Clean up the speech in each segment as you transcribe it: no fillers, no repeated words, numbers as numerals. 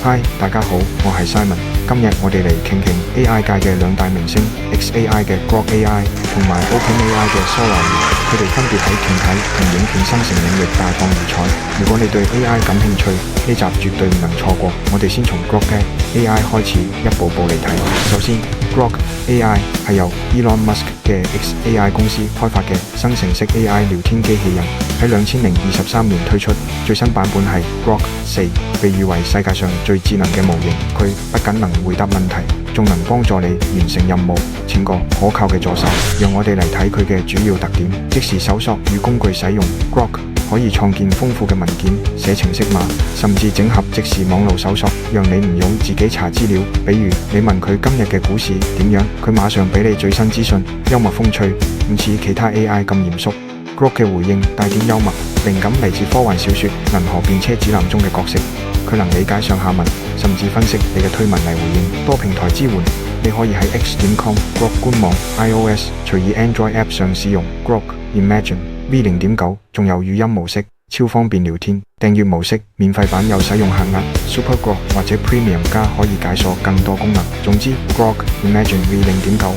Hi， 大家好，我係 Simon。今日我哋嚟傾傾 AI 界嘅兩大明星 XAI 嘅 Grok AI 同埋 OpenAI 嘅 Sora。佢哋分別喺團體同影片生成領域大放異彩。如果你對 AI 感興趣，呢集絕對唔能錯過。我哋先從 Grok AI 開始，一步步嚟睇。首先 Grok AI 係由 Elon Musk 嘅 XAI 公司開發嘅生成式 AI 聊天機器人，喺2023年推出，最新版本係 Grok 4，被譽為世界上最智能嘅模型。佢不僅能回答問題，仲能幫助你完成任務，請個可靠嘅助手。讓我哋嚟睇佢嘅主要特點：即時搜索與工具使用 Grok 可以創建豐富嘅文件、寫程式碼，甚至整合即時網路搜索，讓你唔用自己查資料。比如你問佢今日嘅股市點樣，佢馬上俾你最新資訊，幽默風趣，唔似其他 AI 咁嚴肅。Grok 嘅回應帶點幽默，靈感嚟自科幻小說《銀河便車指南》中嘅角色。佢能理解上下文，甚至分析你嘅推文嚟回應。多平台支援，你可以喺 x.com Grok 官網、iOS 隨意 Android App 上使用 Grok Imagine V0.9， 仲有語音模式，超方便聊天。訂閱模式，免費版有使用限額 Super Grok 或者 Premium 加可以解鎖更多功能。總之 Grok Imagine V0.9，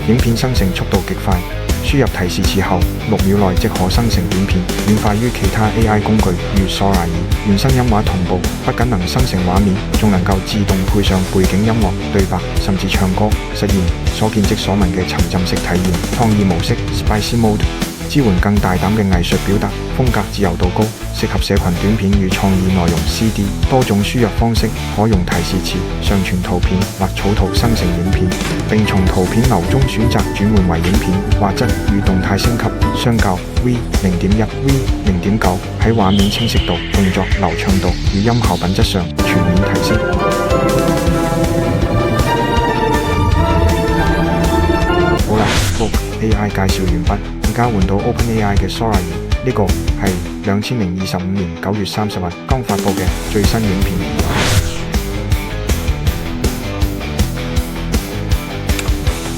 影片生成速度極快。輸入提示詞後6秒內即可生成短片，遠快於其他 AI 工具如 Sora 2。原生音畫同步，不僅能生成畫面，仲能夠自動配上背景音樂、對白，甚至唱歌，實現所見即所聞嘅沉浸式體驗。創意模式 Spicy Mode， 支援更大膽嘅藝術表達，風格自由度高，適合社群短片與創意內容 CD。多種輸入方式，可用提示詞、上傳圖片或草圖生成影片，並從圖片流中選擇轉換為影片，畫質與動態升級。相較 V0.1、V0.9 喺畫面清晰度、動作流暢度與音效品質上全面提升。好啦，Grok AI 介紹完畢，而家換到 OpenAI 嘅 Sora 2，呢個係2025年9月30日剛發布嘅最新影片。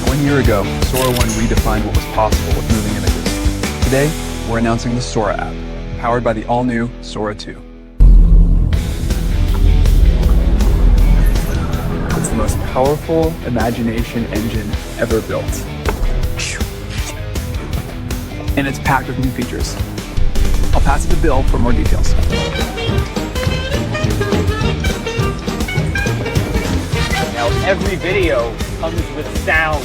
1 year ago, Sora 1 redefined what was possible with moving images. Today, we're announcing the Sora app, powered by the all-new Sora 2. It's the most powerful imagination engine ever built. And it's packed with new features. I'll pass it to Bill for more details. Now every video comes with sound.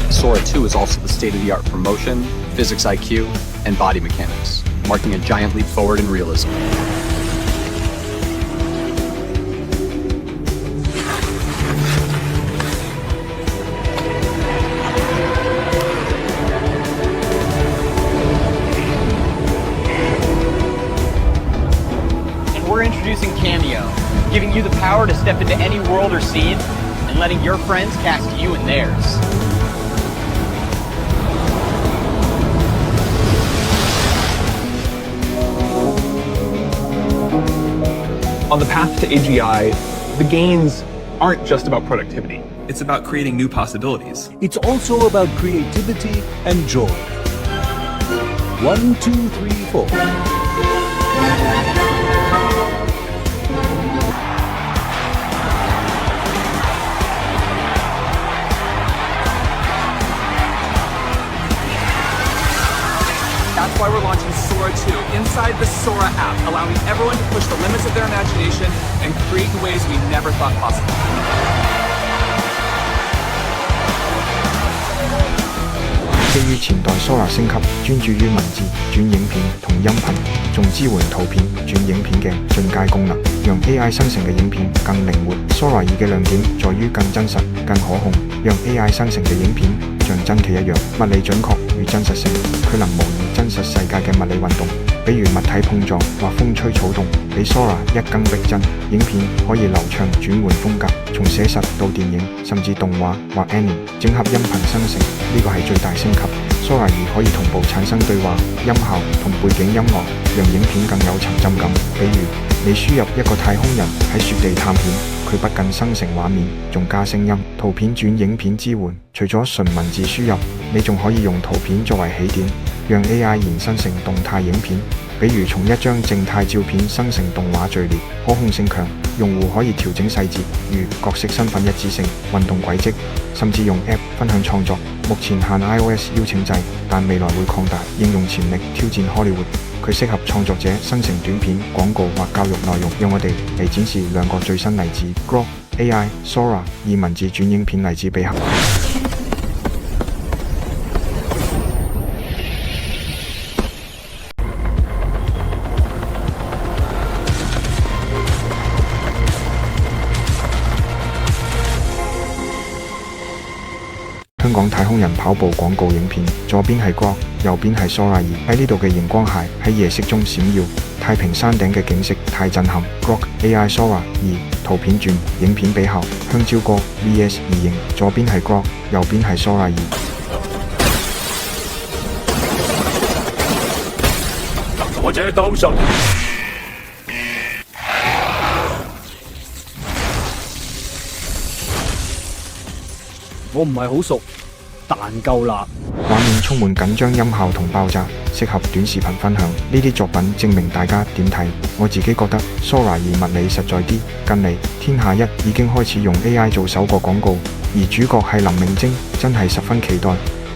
Sora 2 is also the state-of-the-art for motion, physics IQ, and body mechanics, marking a giant leap forward in realism. We're introducing Cameo, giving you the power to step into any world or scene and letting your friends cast you in theirs. On the path to AGI, the gains aren't just about productivity. It's about creating new possibilities. It's also about creativity and joy. 1, 2, 3, 4. That's why we're launching Sora 2 inside the Sora app, allowing everyone to push the limits of their imagination and create in ways we never thought possible. 基於前代 Sora 升級，專注於文字轉影片同音頻，仲支援圖片轉影片嘅進階功能，讓 AI 生成嘅影片更靈活。Sora 2嘅亮點在於更真實、更可控，讓 AI 生成嘅影片像真企一樣，物理準確與真實性。佢能模擬真實世界嘅物理運動，比如物體碰撞或風吹草動，比 Sora 一更逼真。影片可以流暢轉換風格，從寫實到電影，甚至動畫或 anime， 整合音頻生成，呢個係最大升級。Sora 2可以同步產生對話、音效同背景音樂，讓影片更有沉浸感。比如你輸入一個太空人喺雪地探險，佢不僅生成畫面，仲加聲音、圖片轉影片支援。除咗純文字輸入，你仲可以用圖片作為起點，讓 AI 延伸成動態影片，比如從一張靜態照片生成動畫序列，可控性強，用戶可以調整細節，如角色身份一致性、運動軌跡，甚至用 App 分享創作。目前限 iOS 邀請制，但未來會擴大應用潛力，挑戰 Hollywood。佢適合創作者生成短片、廣告或教育內容。讓我哋嚟展示兩個最新例子 ：Grok AI Sora 以文字轉影片例子比合。香港太空人跑步廣告影片，左邊係 Grok，右邊係 Sora 2。喺呢度嘅熒光鞋喺夜色中閃耀，太平山頂嘅景色太震撼。Grok AI Sora 2圖片轉影片比效，香蕉哥 VS 異形，左邊係 Grok，右邊係 Sora 2。我這當神。我唔係好熟，但夠辣。畫面充滿緊張音效同爆炸，適合短視頻分享。呢啲作品證明大家點睇。我自己覺得 Sora 2物理實在啲。近嚟天下一已經開始用 AI 做首個廣告，而主角係林明禎，真係十分期待。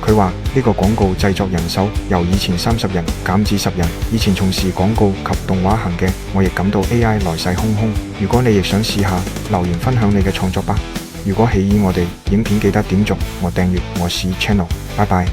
佢話呢個廣告製作人手由以前30人減至10人。以前從事廣告及動畫行嘅，我亦感到 AI 來勢洶洶。如果你亦想試下，留言分享你嘅創作吧。如果喜歡我哋影片，記得點續和訂閱我是 channel，拜拜。